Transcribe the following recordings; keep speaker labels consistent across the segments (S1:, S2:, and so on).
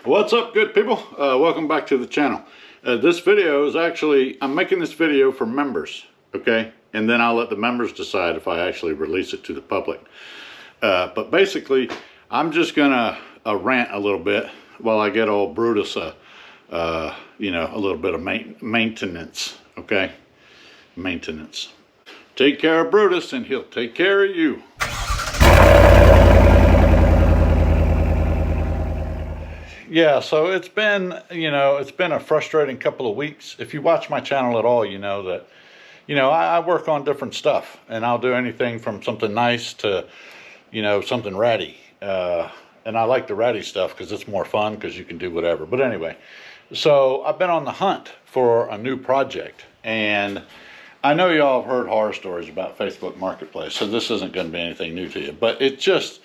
S1: What's up, good people? Welcome back to the channel. This video is actually, I'm making this video for members, okay? And then I'll let the members decide if I actually release it to the public. But basically, I'm just gonna rant a little bit while I get old Brutus you know, a little bit of maintenance, okay? Maintenance. Take care of Brutus and he'll take care of you. Yeah, so it's been, you know, it's been a frustrating couple of weeks. If you watch my channel at all, you know that, you know, I work on different stuff, and I'll do anything from something nice to, you know, something ratty. And I like the ratty stuff because it's more fun because you can do whatever. But anyway, so I've been on the hunt for a new project, and I know y'all have heard horror stories about Facebook Marketplace, so this isn't going to be anything new to you. But it just.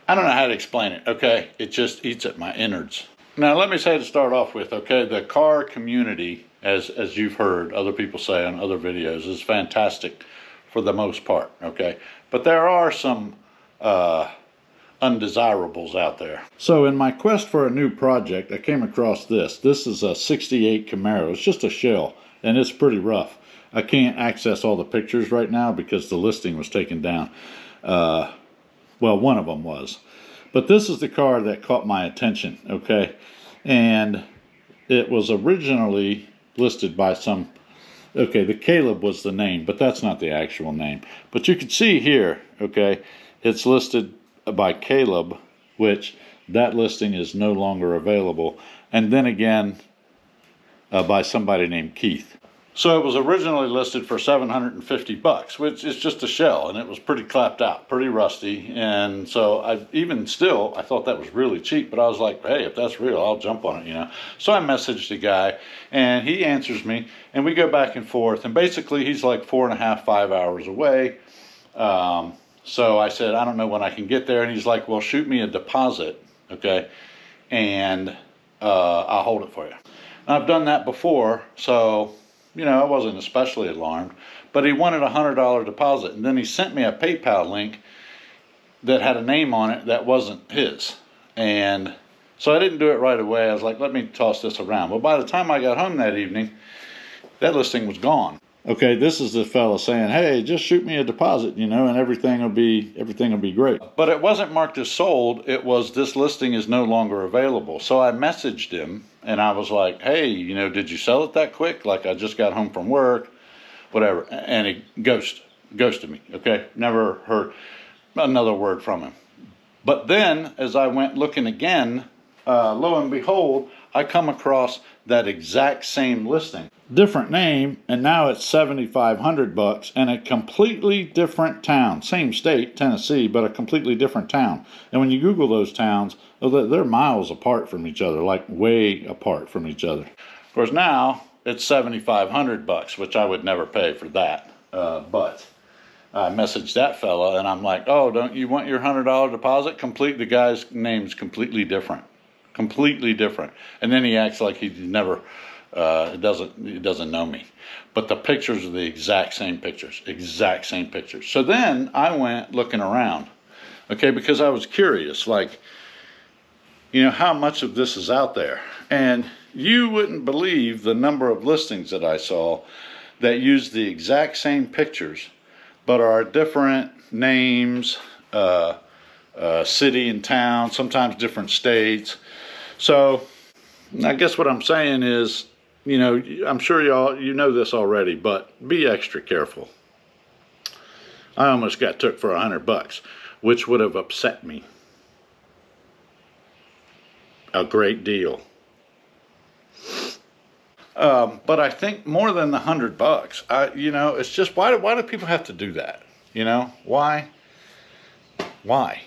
S1: I don't know how to explain it, okay? It just eats at my innards. Now, let me say to start off with, okay, the car community, as you've heard other people say on other videos, is fantastic for the most part, okay? But there are some undesirables out there. So in my quest for a new project, I came across this. This is a 68 Camaro. It's just a shell, and it's pretty rough. I can't access all the pictures right now because the listing was taken down. Well, one of them was. But this is the car that caught my attention, okay? And it was originally listed by some... Okay, the Caleb was the name, but that's not the actual name. But you can see here, okay, it's listed by Caleb, which that listing is no longer available. And then again, by somebody named Keith. So it was originally listed for $750, which is just a shell, and it was pretty clapped out, pretty rusty. And so I thought that was really cheap, but I was like, hey, if that's real, I'll jump on it, you know. So I messaged the guy, and he answers me, and we go back and forth. And basically, he's like 4.5, 5 hours away. So I said, I don't know when I can get there. And he's like, well, shoot me a deposit, okay, and I'll hold it for you. And I've done that before, so... You know, I wasn't especially alarmed, but he wanted a $100 deposit. And then he sent me a PayPal link that had a name on it that wasn't his. And so I didn't do it right away. I was like, let me toss this around. Well, by the time I got home that evening, that listing was gone. Okay, this is the fella saying, hey, just shoot me a deposit, you know, and everything will be great. But it wasn't marked as sold. It was, this listing is no longer available. So I messaged him, and I was like, hey, you know, did you sell it that quick? Like, I just got home from work, whatever. And he ghosted me, okay? Never heard another word from him. But then, as I went looking again, lo and behold, I come across that exact same listing. Different name, and now it's $7,500 in a completely different town. Same state, Tennessee, but a completely different town. And when you Google those towns, they're miles apart from each other, like way apart from each other. Of course, now it's $7,500, which I would never pay for that. But I messaged that fella, and I'm like, oh, don't you want your $100 deposit? The guy's name's completely different. Completely different. And then he acts like he never... It doesn't know me, but the pictures are the exact same pictures. So then I went looking around, okay, because I was curious, like, you know, how much of this is out there. And you wouldn't believe the number of listings that I saw that use the exact same pictures, but are different names, city and town, sometimes different states. So I guess what I'm saying is, you know, I'm sure y'all, you know this already, but be extra careful. I almost got took for $100, which would have upset me a great deal. But I think more than the $100, you know, it's just, why do people have to do that? You know, why? All right,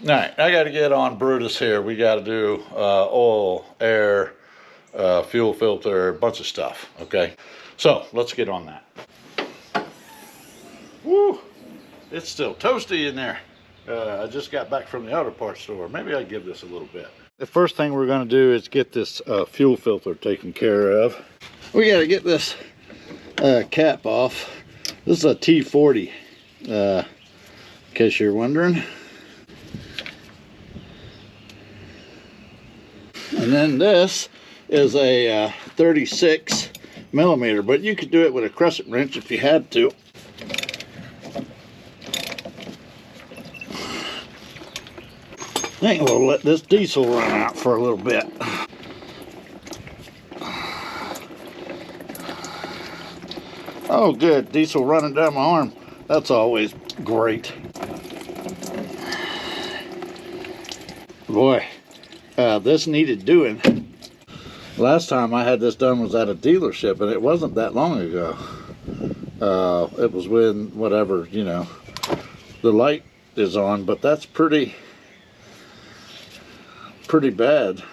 S1: I got to get on Brutus here. We got to do oil, air, fuel filter, a bunch of stuff, okay? So, let's get on that. Woo! It's still toasty in there. I just got back from the auto parts store. Maybe I'll give this a little bit. The first thing we're going to do is get this fuel filter taken care of. We got to get this cap off. This is a T40 in case you're wondering. And then this is a 36 millimeter, but you could do it with a crescent wrench if you had to. I think we'll let this diesel run out for a little bit. Oh good, diesel running down my arm. That's always great. Boy, this needed doing. Last time I had this done was at a dealership, and it wasn't that long ago. It was when, whatever, you know, the light is on, but that's pretty bad.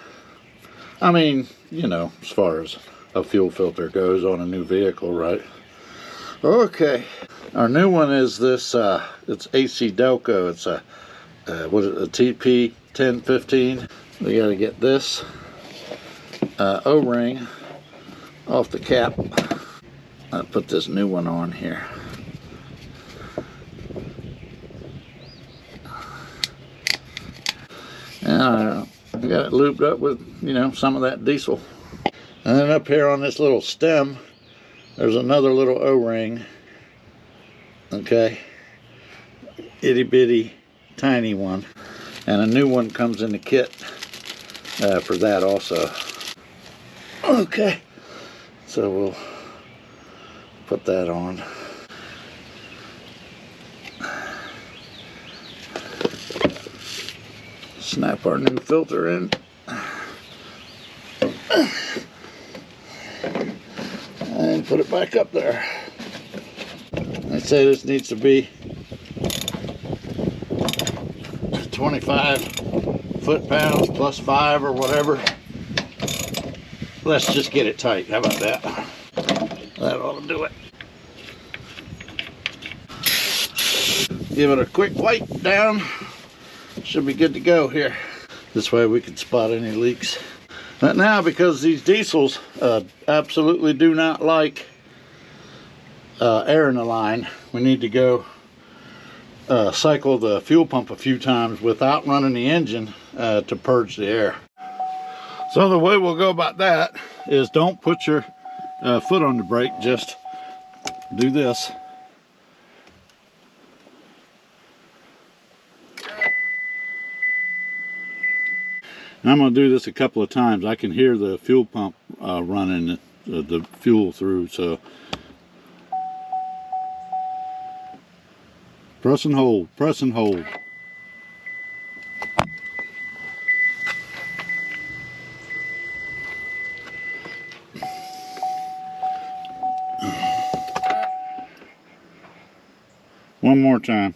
S1: I mean, you know, as far as a fuel filter goes on a new vehicle, right? Okay, our new one is this, it's AC Delco. It's a, what is it, a TP 1015. We got to get this O-ring off the cap. I'll put this new one on here. And I got it lubed up with, you know, some of that diesel. And then up here on this little stem, there's another little O-ring. Okay, itty bitty tiny one, and a new one comes in the kit for that also. Okay, so we'll put that on. Snap our new filter in. And put it back up there. I'd say this needs to be 25 foot-pounds plus 5 or whatever. Let's just get it tight. How about that? That ought to do it. Give it a quick wipe down. Should be good to go here. This way we can spot any leaks. But now, because these diesels absolutely do not like air in the line, we need to go cycle the fuel pump a few times without running the engine to purge the air. So the way we'll go about that is don't put your foot on the brake, just do this. And I'm going to do this a couple of times. I can hear the fuel pump running the fuel through, so press and hold, press and hold. One more time.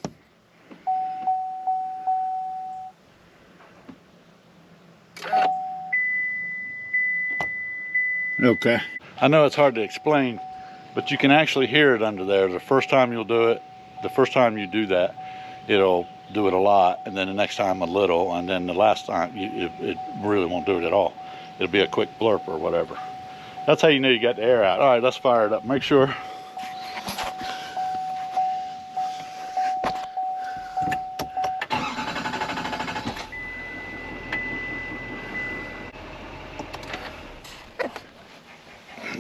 S1: Okay. I know it's hard to explain, but you can actually hear it under there. The first time you'll do it, the first time you do that, it'll do it a lot, and then the next time a little, and then the last time it really won't do it at all. It'll be a quick blurp or whatever. That's how you know you got the air out. All right, let's fire it up. Make sure.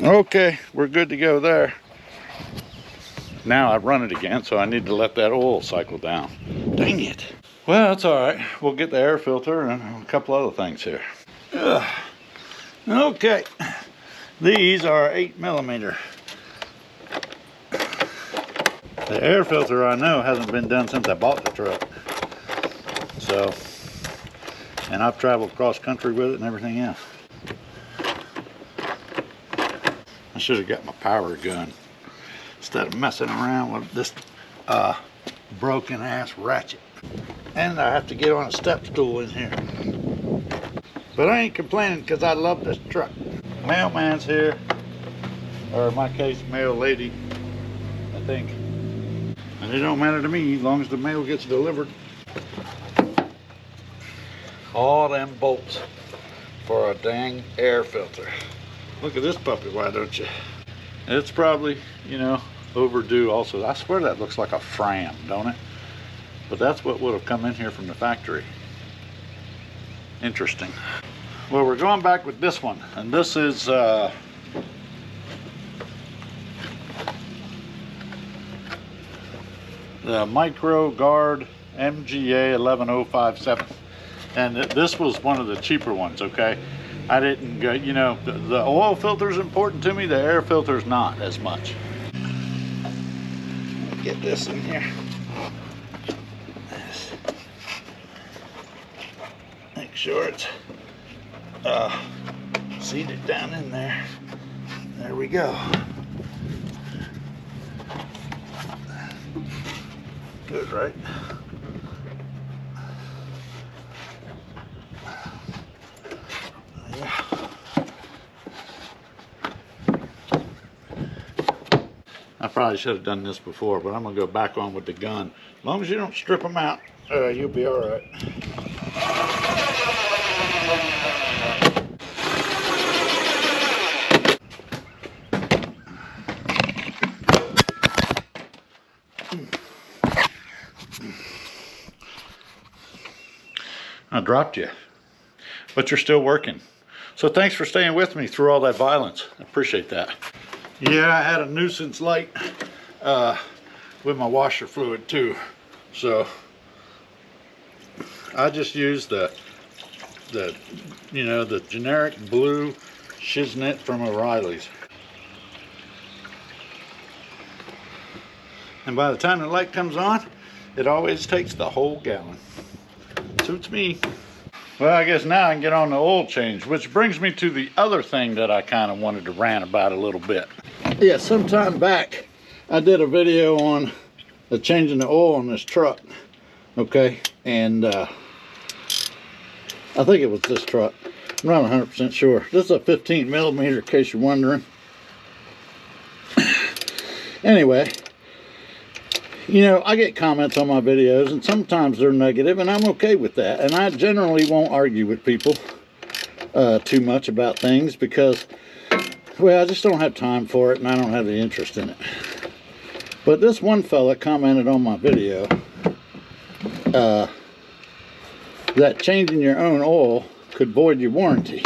S1: Okay, we're good to go there. Now I've run it again, so I need to let that oil cycle down. Dang it. Well, that's all right. We'll get the air filter and a couple other things here. Okay, these are 8mm. The air filter, I know, hasn't been done since I bought the truck. So, and I've traveled cross country with it and everything else. I should have got my power gun instead of messing around with this broken ass ratchet. And I have to get on a step stool in here. But I ain't complaining because I love this truck. Mailman's here, or in my case, mail lady, I think. And it don't matter to me as long as the mail gets delivered. All them bolts for a dang air filter. Look at this puppy, why don't you? It's probably, you know, overdue also. I swear that looks like a Fram, don't it? But that's what would have come in here from the factory. Interesting. Well, we're going back with this one, and this is the Micro Guard MGA 11057, and this was one of the cheaper ones. Okay, I didn't go, you know, the oil filter is important to me, the air filter is not as much. Get this in here. Make sure it's seated down in there. There we go. Good, right? Yeah. I probably should have done this before, but I'm gonna go back on with the gun. As long as you don't strip them out, you'll be all right. I dropped you, but you're still working. So thanks for staying with me through all that violence. I appreciate that. Yeah, I had a nuisance light with my washer fluid too. So I just used the generic blue Shiznit from O'Reilly's. And by the time the light comes on, it always takes the whole gallon. Suits me. Well, I guess now I can get on the oil change, which brings me to the other thing that I kind of wanted to rant about a little bit. Yeah, sometime back I did a video on changing the oil on this truck. Okay, and I think it was this truck. I'm not 100% sure. This is a 15 millimeter, in case you're wondering. Anyway, you know, I get comments on my videos, and sometimes they're negative, and I'm okay with that. And I generally won't argue with people too much about things because, well, I just don't have time for it, and I don't have the interest in it. But this one fella commented on my video that changing your own oil could void your warranty.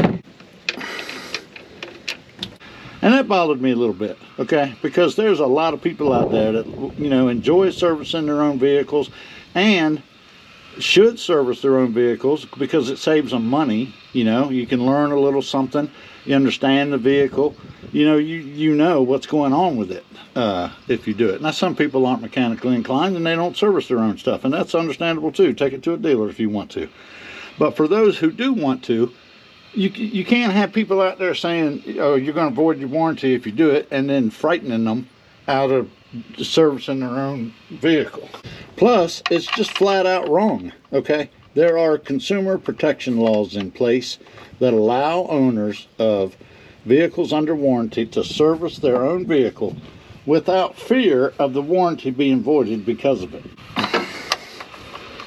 S1: And that bothered me a little bit, okay? Because there's a lot of people out there that, you know, enjoy servicing their own vehicles and should service their own vehicles because it saves them money. You know, you can learn a little something. You understand the vehicle. You know, you know what's going on with it if you do it. Now, some people aren't mechanically inclined and they don't service their own stuff, and that's understandable too. Take it to a dealer if you want to. But for those who do want to, you can't have people out there saying, oh, you're going to void your warranty if you do it, and then frightening them out of servicing their own vehicle. Plus, it's just flat out wrong, okay? There are consumer protection laws in place that allow owners of vehicles under warranty to service their own vehicle without fear of the warranty being voided because of it.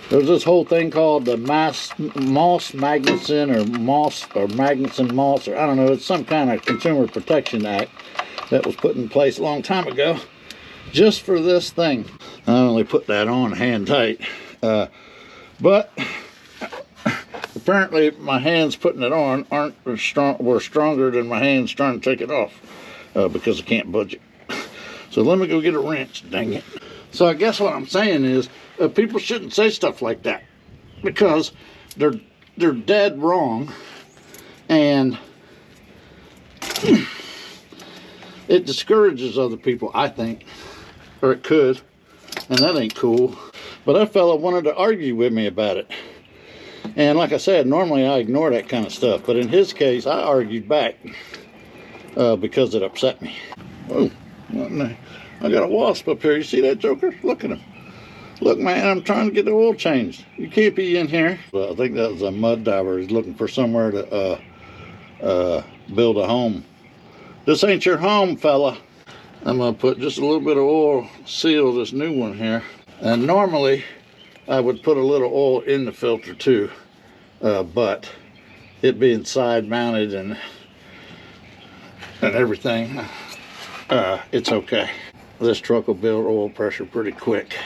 S1: There's this whole thing called the Moss-Magnuson or Magnuson-Moss, or I don't know, it's some kind of Consumer Protection Act that was put in place a long time ago just for this thing. I only put that on hand tight, but apparently my hands putting it on were stronger than my hands trying to take it off because I can't budge it. So let me go get a wrench, dang it. So I guess what I'm saying is people shouldn't say stuff like that because they're dead wrong, and it discourages other people, I think, or it could, and that ain't cool. But that fella wanted to argue with me about it, and like I said, normally I ignore that kind of stuff, but in his case I argued back because it upset me. Oh, what in the... I got a wasp up here. You see that, Joker? Look at him. Look, man, I'm trying to get the oil changed. You can't be in here. Well, I think that was a mud diver. He's looking for somewhere to build a home. This ain't your home, fella. I'm going to put just a little bit of oil, seal this new one here. And normally, I would put a little oil in the filter too. But it being side mounted and everything, it's okay. This truck will build oil pressure pretty quick.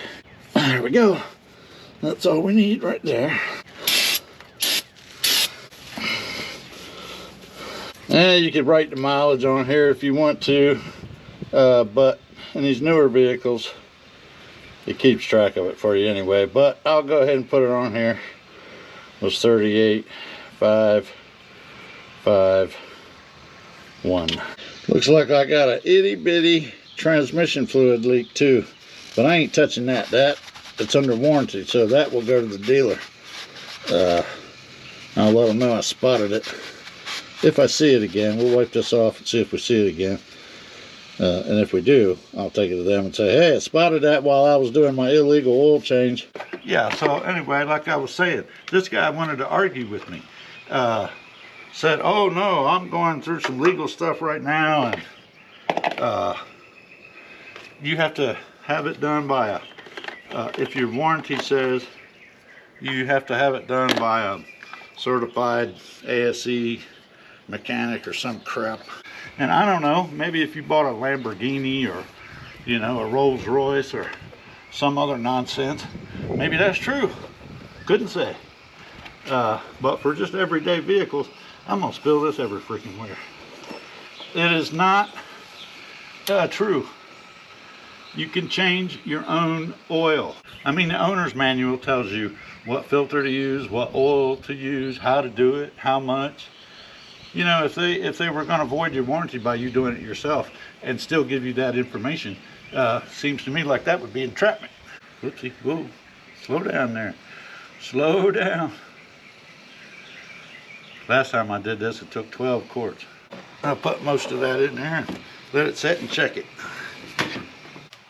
S1: There we go. That's all we need right there. And you could write the mileage on here if you want to, but in these newer vehicles, it keeps track of it for you anyway. But I'll go ahead and put it on here. It was 38,551. Looks like I got an itty bitty transmission fluid leak too, but I ain't touching that. It's under warranty, so that will go to the dealer. I'll let them know I spotted it. If I see it again, we'll wipe this off and see if we see it again. And if we do, I'll take it to them and say, hey, I spotted that while I was doing my illegal oil change. Yeah, so anyway, like I was saying, this guy wanted to argue with me. Said, oh no, I'm going through some legal stuff right now, and you have to have it done by a, if your warranty says you have to have it done by a certified ASE mechanic or some crap. And I don't know, maybe if you bought a Lamborghini or, you know, a Rolls Royce or some other nonsense, maybe that's true. Couldn't say. But for just everyday vehicles, I'm gonna spill this every freaking where. It is not true. You can change your own oil. I mean, the owner's manual tells you what filter to use, what oil to use, how to do it, how much. You know, if they were going to void your warranty by you doing it yourself and still give you that information, seems to me like that would be entrapment. Whoopsie, whoa, slow down there. Slow down. Last time I did this, it took 12 quarts. I'll put most of that in there and let it set and check it.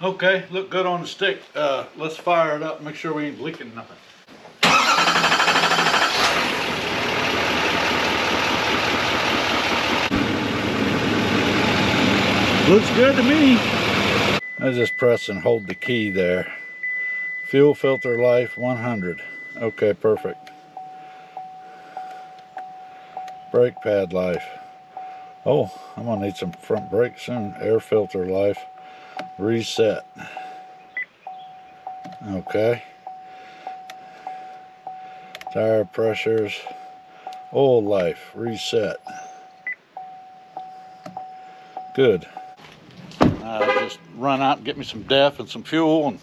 S1: Okay, look good on the stick. Let's fire it up, make sure we ain't leaking nothing. Looks good to me. I just press and hold the key there. Fuel filter life 100. Okay, perfect. Brake pad life. Oh, I'm gonna need some front brakes soon. Air filter life. Reset. Okay. Tire pressures. Oil life. Reset. Good. Just run out and get me some DEF and some fuel and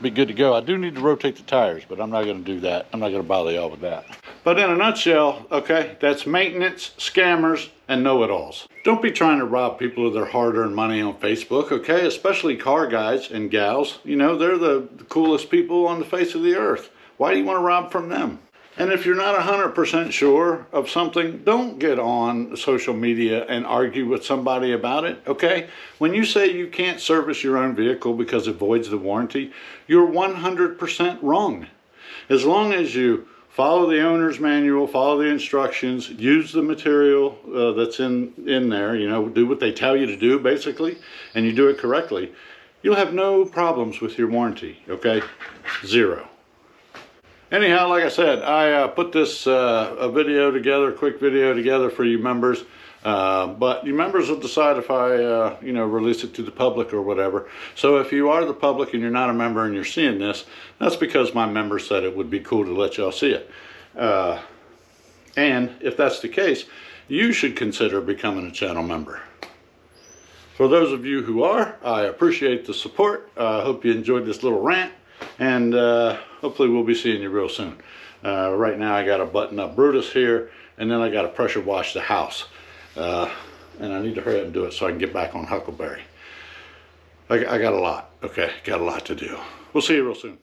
S1: be good to go. I do need to rotate the tires, but I'm not going to do that. I'm not going to bother y'all with that. But in a nutshell, okay, that's maintenance, scammers, and know-it-alls. Don't be trying to rob people of their hard-earned money on Facebook, okay? Especially car guys and gals. You know, they're the coolest people on the face of the earth. Why do you want to rob from them? And if you're not 100% sure of something, don't get on social media and argue with somebody about it, okay? When you say you can't service your own vehicle because it voids the warranty, you're 100% wrong. As long as you follow the owner's manual, follow the instructions, use the material that's in there, you know, do what they tell you to do, basically, and you do it correctly, you'll have no problems with your warranty, okay? Zero. Anyhow, like I said, I put this a video together, a quick video together for you members. But you members will decide if I, you know, release it to the public or whatever. So if you are the public and you're not a member and you're seeing this, that's because my members said it would be cool to let y'all see it. And if that's the case, you should consider becoming a channel member. For those of you who are, I appreciate the support. I hope you enjoyed this little rant. And hopefully we'll be seeing you real soon. Right now I got to button up Brutus here, and then I got to pressure wash the house. And I need to hurry up and do it so I can get back on Huckleberry. I got a lot, okay? Got a lot to do. We'll see you real soon.